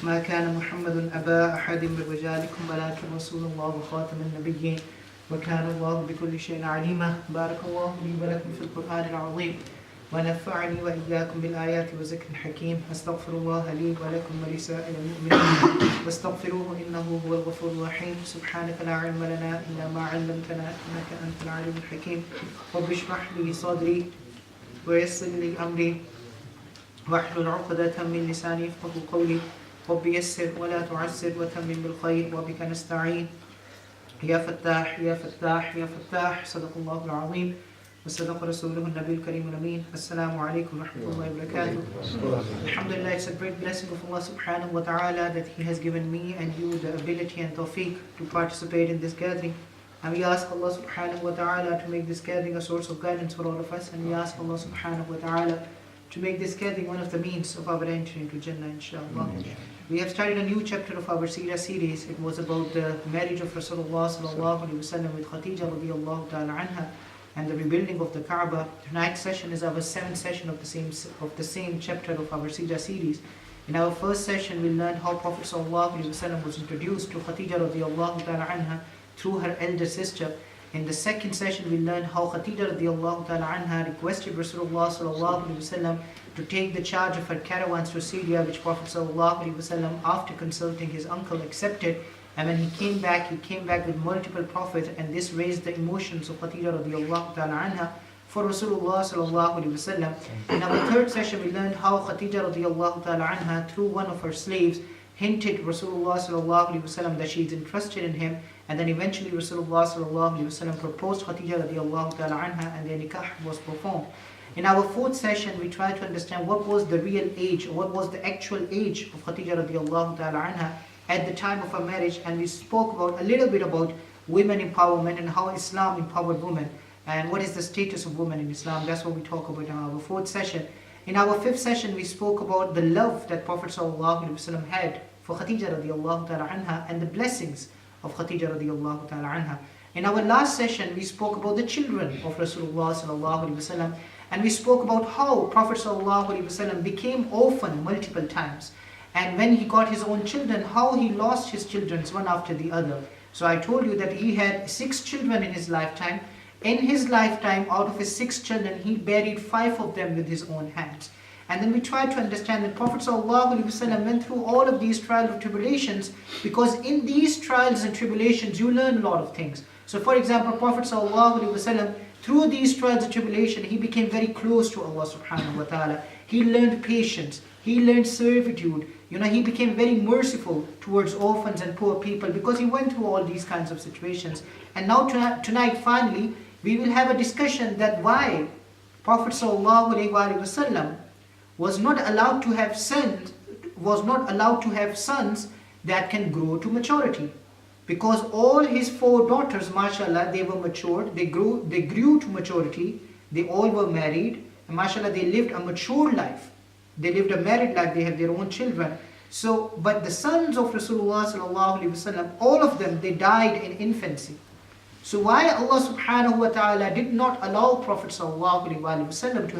ما كان محمد أبا أحد من رجالكم ولكن رسول الله وخاتم النبيين وكان الله بكل شيء عليما. بارك الله لي ولكم في القرآن العظيم ونفعني وإياكم بالآيات وذكر الحكيم. أستغفر الله لي ولكم ولسائر المؤمنين واستغفروه إنه هو الغفور الرحيم. سبحانك لا علم لنا إلا ما علمتنا إنك أنت العليم الحكيم. رب اشرح لي صدري ويسر لي أمري واحلل عقدة من لساني يفقهوا قولي. رب يسر ولا تعسر وتمم بالخير وبك نستعين. يا فتاح يا فتاح يا فتاح. صدق الله العظيم وصدق رسوله النبي الكريم الأمين. Assalamu alaikum wa rahmatullahi wa barakatuh. Alhamdulillah, it's a great blessing of Allah subhanahu wa ta'ala that He has given me and you the ability and tawfiq to participate in this gathering. And we ask Allah subhanahu wa ta'ala to make this gathering a source of guidance for all of us. And we ask Allah subhanahu wa ta'ala to make this gathering one of the means of our entry into Jannah, inshallah. We have started a new chapter of our Seerah series. It was about the marriage of Rasulullah sallallahu alaihi wasallam with Khadija radiyallahu ta'ala anha and the rebuilding of the Kaaba. Tonight's session is our 7th session of the same chapter of our Seerah series. In our first session, we learned how Prophet sallallahu alaihi wasallam was introduced to Khadija radiyallahu ta'ala anha through her elder sister. In the second session, we learned how Khadija radiyallahu ta'ala anha requested Rasulullah sallallahu alaihi wasallam to take the charge of her caravans to Syria, which Prophet sallallahu alaihi wasallam, after consulting his uncle, accepted. And when he came back with multiple prophets, and this raised the emotions of Khadija radiyallahu ta'ala anha for Rasulullah sallallahu alaihi wasallam. In our third session, we learned how Khadija radiyallahu ta'ala anha, through one of her slaves, hinted Rasulullah sallallahu alaihi wasallam that she is interested in him. And then eventually Rasulullah sallallahu alaihi wasallam proposed Khadija radiyallahu ta'ala anha, and their nikah was performed. In our fourth session, we tried to understand what was the real age, or what was the actual age of Khadija radiyallahu ta'ala anha at the time of her marriage. And we spoke about a little bit about women empowerment and how Islam empowered women, and what is the status of women in Islam. That's what we talk about in our fourth session. In our fifth session, we spoke about the love that Prophet sallallahu alaihi wasallam had for Khadija radiyallahu ta'ala anha and the blessings of Khadija radiyallahu ta'ala anha. In our last session, we spoke about the children of Rasulullah sallallahu alaihi wasallam, and we spoke about how Prophet sallallahu alaihi wasallam became orphan multiple times, and when he got his own children, how he lost his children one after the other. So I told you that he had 6 children in his lifetime. In his lifetime, out of his 6 children, he buried 5 of them with his own hands. And then we tried to understand that Prophet ﷺ went through all of these trials and tribulations, because in these trials and tribulations you learn a lot of things. So for example, Prophet ﷺ, through these trials and tribulations, he became very close to Allah subhanahu wa ta'ala. He learned patience, he learned servitude. He became very merciful towards orphans and poor people, because he went through all these kinds of situations. And now tonight finally, we will have a discussion that why Prophet ﷺ was not allowed to have sons that can grow to maturity, because all his 4 daughters, mashallah, they were matured, they grew to maturity, they all were married, and mashallah, they lived a mature life, they lived a married life, they have their own children. So, but the sons of Rasulullah sallallahu alaihi wasallam, all of them, they died in infancy. So why Allah subhanahu wa ta'ala did not allow Prophet sallallahu alaihi wasallam to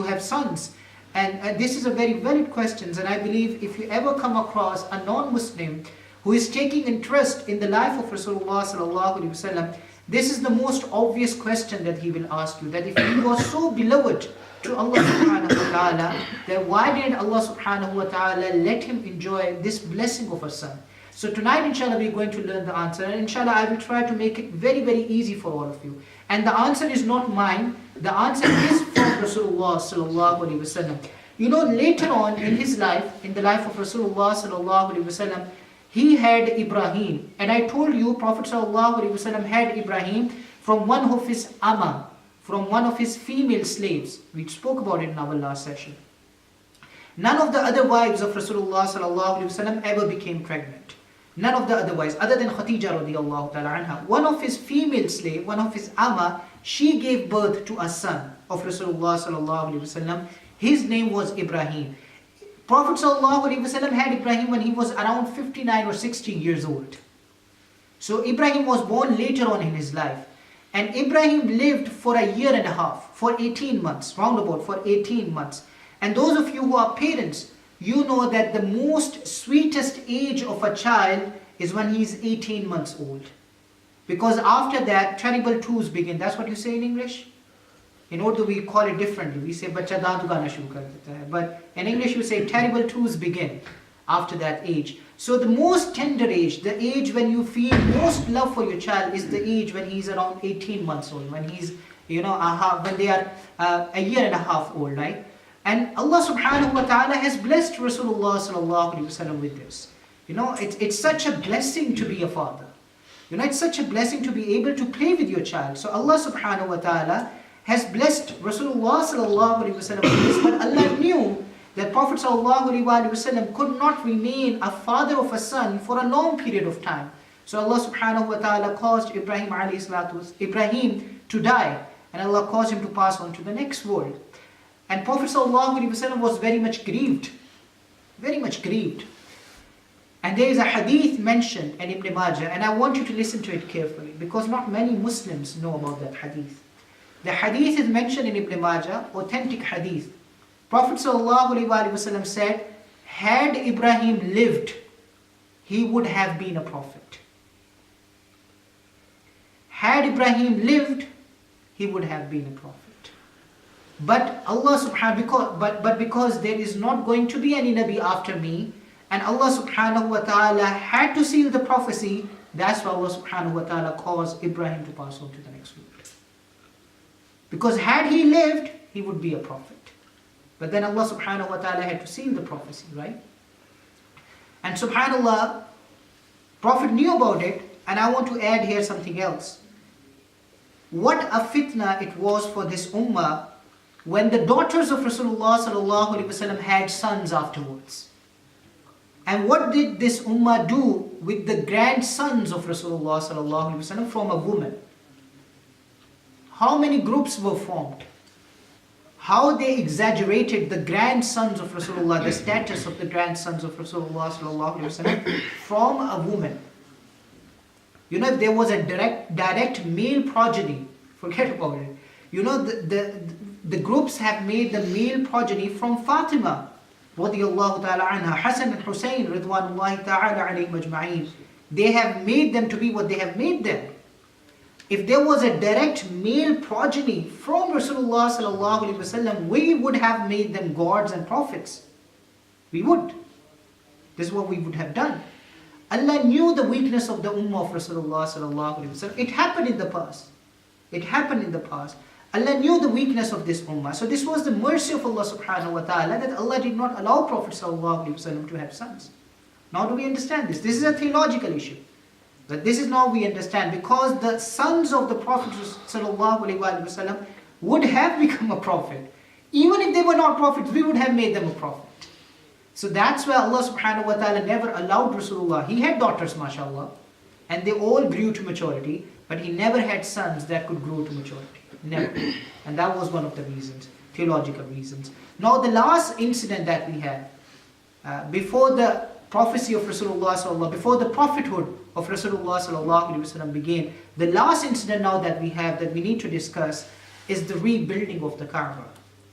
have sons? And this is a very valid question, and I believe if you ever come across a non-Muslim who is taking interest in the life of Rasulullah sallallahu alaihi wasallam, this is the most obvious question that he will ask you, that if he was so beloved to Allah subhanahu wa ta'ala, then why didn't Allah subhanahu wa ta'ala let him enjoy this blessing of a son? So tonight, inshallah, we're going to learn the answer, and inshallah I will try to make it very, very easy for all of you. And the answer is not mine, the answer is from Rasulullah sallallahu alaihi wasallam. Later on in his life, in the life of Rasulullah sallallahu alaihi wasallam, he had Ibrahim. And I told you, Prophet sallallahu alaihi wasallam had Ibrahim from one of his amma, from one of his female slaves. We spoke about it in our last session. None of the other wives of Rasulullah sallallahu alaihi wasallam ever became pregnant. None of the other wives, other than Khadija radiyallahu ta'ala anha. One of his female slave, one of his amma, she gave birth to a son of Rasulullah sallallahu alaihi wasallam. His name was Ibrahim. Prophet sallallahu alaihi wasallam had Ibrahim when he was around 59 or 60 years old. So Ibrahim was born later on in his life. And Ibrahim lived for a year and a half, for 18 months, roundabout for 18 months. And those of you who are parents, you know that the most sweetest age of a child is when he is 18 months old. Because after that, terrible twos begin. That's what you say in English? In Urdu we call it differently. We say bacha daant ugana shuru kar deta hai. But in English you say terrible twos begin after that age. So the most tender age, the age when you feel most love for your child, is the age when he's around 18 months old, when he's, when they are a year and a half old, right? And Allah subhanahu wa ta'ala has blessed Rasulullah sallallahu alaihi wasallam with this. It's such a blessing to be a father. It's such a blessing to be able to play with your child. So Allah subhanahu wa ta'ala has blessed Rasulullah sallallahu alaihi wasallam with this, but Allah knew that Prophet sallallahu alaihi wasallam could not remain a father of a son for a long period of time. So Allah subhanahu wa ta'ala caused Ibrahim to die, and Allah caused him to pass on to the next world. And Prophet sallallahu alaihi wasallam was very much grieved. Very much grieved. And there is a hadith mentioned in Ibn Majah, and I want you to listen to it carefully, because not many Muslims know about that hadith. The hadith is mentioned in Ibn Majah, authentic hadith. Prophet ﷺ said, had Ibrahim lived, he would have been a prophet. Had Ibrahim lived, he would have been a prophet. But Allah subhanahu because there is not going to be any Nabi after me, and Allah subhanahu wa ta'ala had to seal the prophecy, that's why Allah subhanahu wa ta'ala caused Ibrahim to pass on to the next world. Because had he lived, he would be a prophet. But then Allah subhanahu wa ta'ala had to seal the prophecy, right? And subhanallah, Prophet knew about it, and I want to add here something else. What a fitna it was for this ummah when the daughters of Rasulullah sallallahu alaihi wasallam had sons afterwards. And what did this ummah do with the grandsons of Rasulullah sallallahu alaihi wasallam from a woman? How many groups were formed? How they exaggerated the grandsons of Rasulullah, the status of the grandsons of Rasulullah sallallahu alaihi wasallam from a woman. If there was a direct male progeny, forget about it. The groups have made the male progeny from Fatima radiyallahu ta'ala anha, Hassan and Hussein ridwanullahi ta'ala alayhim ajma'een. They have made them to be what they have made them. If there was a direct male progeny from Rasulullah sallallahu alaihi wasallam, we would have made them gods and prophets. We would. This is what we would have done. Allah knew the weakness of the ummah of Rasulullah sallallahu alaihi wasallam. It happened in the past. It happened in the past. Allah knew the weakness of this ummah. So this was the mercy of Allah subhanahu wa ta'ala, that Allah did not allow Prophet sallallahu alaihi wasallam to have sons. Now do we understand this? This is a theological issue. But this is now we understand, because the sons of the Prophet ﷺ would have become a prophet. Even if they were not prophets, we would have made them a prophet. So that's why Allah subhanahu wa ta'ala never allowed Rasulullah. He had daughters, mashallah, and they all grew to maturity, but he never had sons that could grow to maturity. Never. And that was one of the reasons, theological reasons. Now the last incident that we have, before the prophecy of Rasulullah, before the prophethood of Rasulullah sallallahu alaihi wasallam began, the last incident now that we have that we need to discuss is the rebuilding of the Kaaba.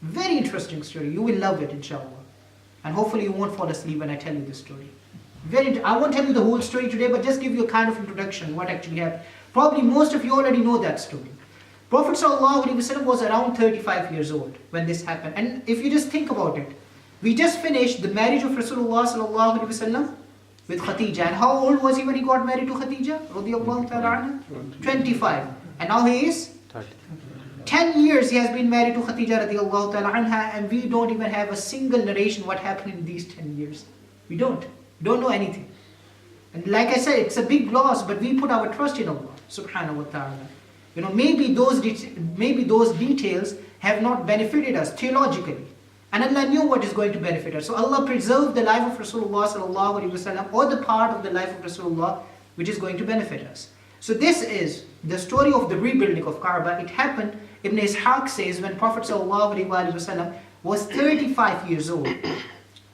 Very interesting story. You will love it, inshallah. And hopefully you won't fall asleep when I tell you this story. I won't tell you the whole story today, but just give you a kind of introduction what actually happened. Probably most of you already know that story. Prophet sallallahu alaihi wasallam was around 35 years old when this happened. And if you just think about it, we just finished the marriage of Rasulullah sallallahu alaihi wasallam with Khadija. And how old was he when he got married to Khadija? Radiyallahu ta'ala anha? 25. And now he is 30. 10 years he has been married to Khadija radiyallahu ta'ala anha, and we don't even have a single narration what happened in these 10 years. We don't know anything. And like I said, it's a big loss, but we put our trust in Allah subhanahu wa ta'ala. Maybe those details have not benefited us theologically. And Allah knew what is going to benefit us. So Allah preserved the life of Rasulullah sallallahu alaihi wasallam, or the part of the life of Rasulullah which is going to benefit us. So this is the story of the rebuilding of Kaaba. It happened, Ibn Ishaq says, when Prophet sallallahu alaihi wasallam was 35 years old.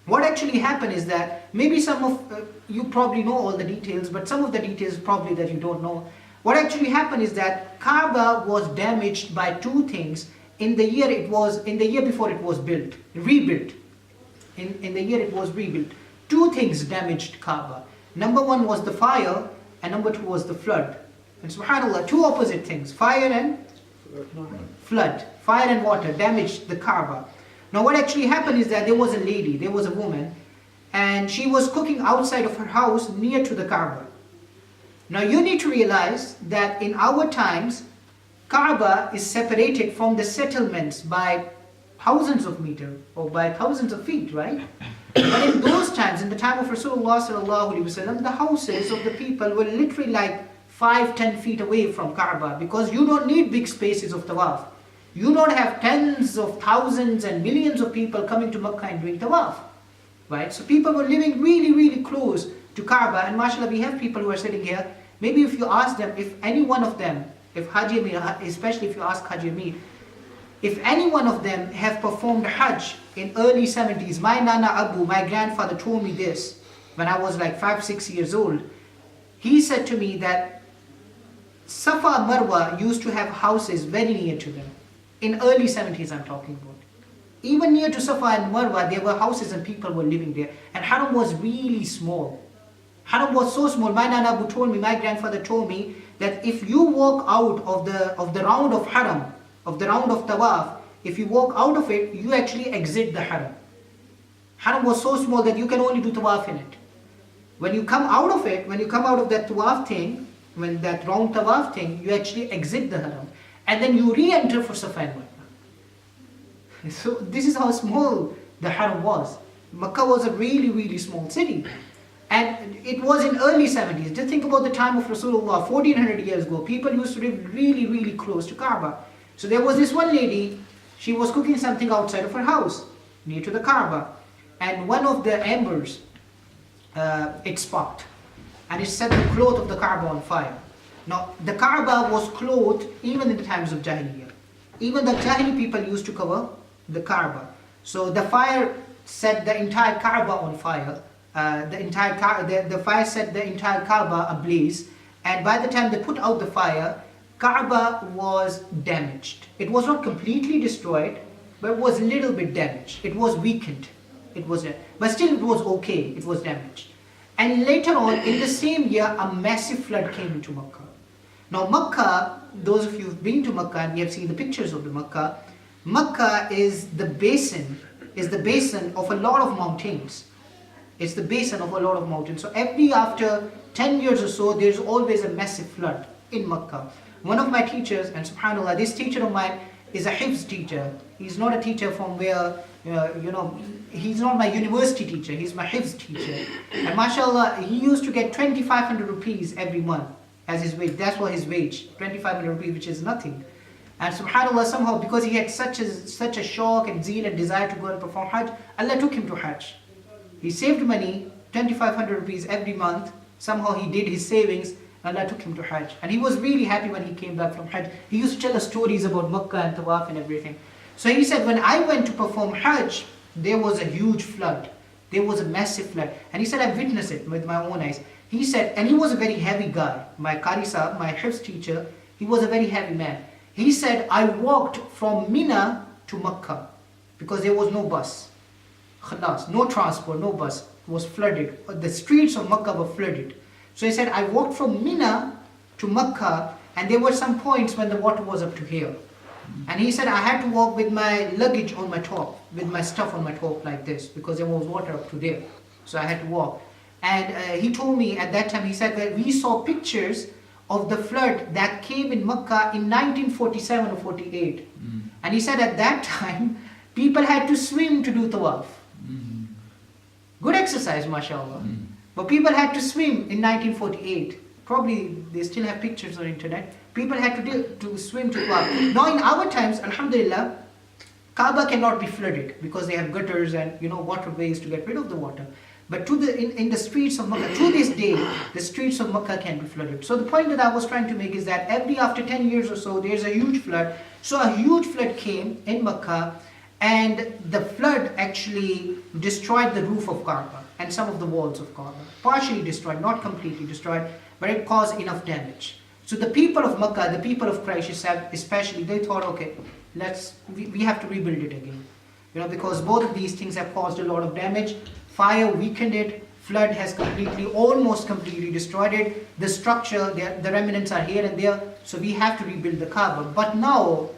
What actually happened is that, maybe some of you probably know all the details, but some of the details probably that you don't know. What actually happened is that Kaaba was damaged by two things in the year before it was rebuilt. in the year it was rebuilt, two things damaged Kaaba. Number one was the fire, and number two was the flood. And subhanAllah, two opposite things, fire and flood. Fire and water damaged the Kaaba. Now what actually happened is that there was a lady, there was a woman, and she was cooking outside of her house near to the Kaaba. Now you need to realize that in our times, Kaaba is separated from the settlements by thousands of meters or by thousands of feet, right? But in those times, in the time of Rasulullah sallallahu alaihi wasallam, the houses of the people were literally like 5-10 feet away from Kaaba, because you don't need big spaces of tawaf. You don't have tens of thousands and millions of people coming to Makkah and doing tawaf, right? So people were living really close to Kaaba, and mashallah, we have people who are sitting here. Maybe if you ask them, if any one of them, if Haji Amir, especially if you ask Haji Amir, if any one of them have performed Hajj in early 70s, my Nana Abu, my grandfather told me this when I was like 5-6 years old. He said to me that Safa and Marwa used to have houses very near to them. In early 70s I'm talking about. Even near to Safa and Marwa there were houses and people were living there. And Haram was really small. Haram was so small. My Nana Abu told me, my grandfather told me, that if you walk out of the round of Haram, of the round of Tawaf, if you walk out of it, you actually exit the Haram. Haram was so small that you can only do Tawaf in it. When you come out of it, when you come out of that Tawaf thing, when that round Tawaf thing, you actually exit the Haram. And then you re-enter for Safa and Marwa. So this is how small the Haram was. Makkah was a really small city. And it was in early 70s. Just think about the time of Rasulullah, 1400 years ago. People used to live really close to Kaaba. So there was this one lady, she was cooking something outside of her house, near to the Kaaba. And one of the embers, it sparked. And it set the cloth of the Kaaba on fire. Now, the Kaaba was clothed even in the times of Jahiliyyah. Even the Jahili people used to cover the Kaaba. So the fire set the entire Kaaba on fire. The fire set the entire Kaaba ablaze, and by the time they put out the fire, Kaaba was damaged. It was not completely destroyed, but it was a little bit damaged. It was weakened. But still it was okay. It was damaged. And later on, in the same year, a massive flood came into Makkah. Now Makkah, those of you who've been to Makkah and you have seen the pictures of the Makkah, Makkah is the basin of a lot of mountains. It's the basin of a lot of mountains. So after 10 years or so, there's always a massive flood in Makkah. One of my teachers, and subhanAllah, this teacher of mine is a Hifz teacher. He's not a teacher from where, he's not my university teacher, he's my Hifz teacher. And mashallah, he used to get 2,500 rupees every month as his wage. That's what his wage, 2,500 rupees, which is nothing. And subhanAllah, somehow, because he had such a shock and zeal and desire to go and perform Hajj, Allah took him to Hajj. He saved money, 2,500 rupees every month. Somehow he did his savings, Allah took him to Hajj. And he was really happy when he came back from Hajj. He used to tell us stories about Makkah and Tawaf and everything. So he said, when I went to perform Hajj, there was a huge flood. There was a massive flood. And he said, I witnessed it with my own eyes. He said, and he was a very heavy guy. My Qari Sahib, my Hifz teacher, he was a very heavy man. He said, I walked from Mina to Makkah because there was no bus. Khalas, no transport, no bus. It was flooded. The streets of Makkah were flooded. So he said, I walked from Mina to Makkah, and there were some points when the water was up to here. And he said, I had to walk with my luggage on my top, with my stuff on my top like this, because there was water up to there. So I had to walk. And he told me at that time, he said that we saw pictures of the flood that came in Makkah in 1947 or 48. And he said at that time, people had to swim to do tawaf. Good exercise, mashallah. But people had to swim in 1948. Probably they still have pictures on the internet. People had to swim to tawaf. Now in our times, alhamdulillah, Kaaba cannot be flooded because they have gutters and waterways to get rid of the water. But in the streets of Makkah, to this day, the streets of Makkah can be flooded. So the point that I was trying to make is that after 10 years or so, there's a huge flood. So a huge flood came in Makkah, and the flood actually destroyed the roof of Kaaba and some of the walls of Kaaba. Partially destroyed, not completely destroyed, but it caused enough damage. So the people of Makkah, the people of Quraysh especially, they thought, okay, we have to rebuild it again. because both of these things have caused a lot of damage. Fire weakened it, flood has almost completely destroyed it. The structure, the remnants are here and there, so we have to rebuild the Kaaba. But now,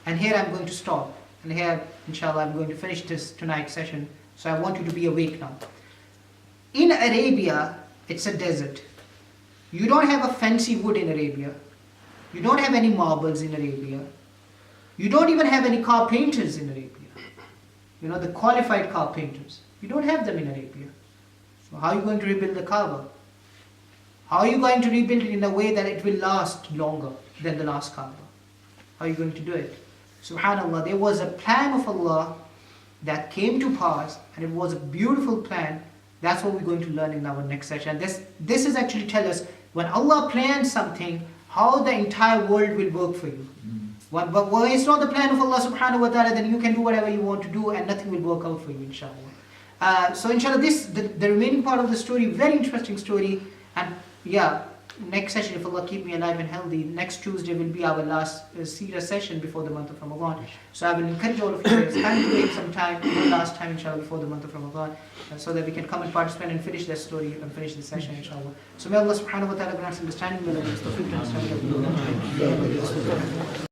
and here I'm going to stop, and here, inshallah, I'm going to finish this tonight's session, so I want you to be awake now. In Arabia, it's a desert. You don't have a fancy wood in Arabia. You don't have any marbles in Arabia. You don't even have any carpenters in Arabia. The qualified carpenters. You don't have them in Arabia. So how are you going to rebuild the Kaaba? How are you going to rebuild it in a way that it will last longer than the last Kaaba? How are you going to do it? Subhanallah, there was a plan of Allah that came to pass, and it was a beautiful plan. That's what we're going to learn in our next session. This is actually tell us, when Allah plans something, how the entire world will work for you. But when it's not the plan of Allah subhanahu wa ta'ala, then you can do whatever you want to do and nothing will work out for you, inshallah. So inshallah, the remaining part of the story, very interesting story. And yeah, next session, if Allah keep me alive and healthy, next Tuesday will be our last Seerah session before the month of Ramadan. So I will encourage all of you to spend today some time, one last time inshallah, before the month of Ramadan, so that we can come and participate and finish that story and finish the session inshallah. So may Allah subhanahu wa ta'ala grant us understanding, may Allah give us tawfiq to understand.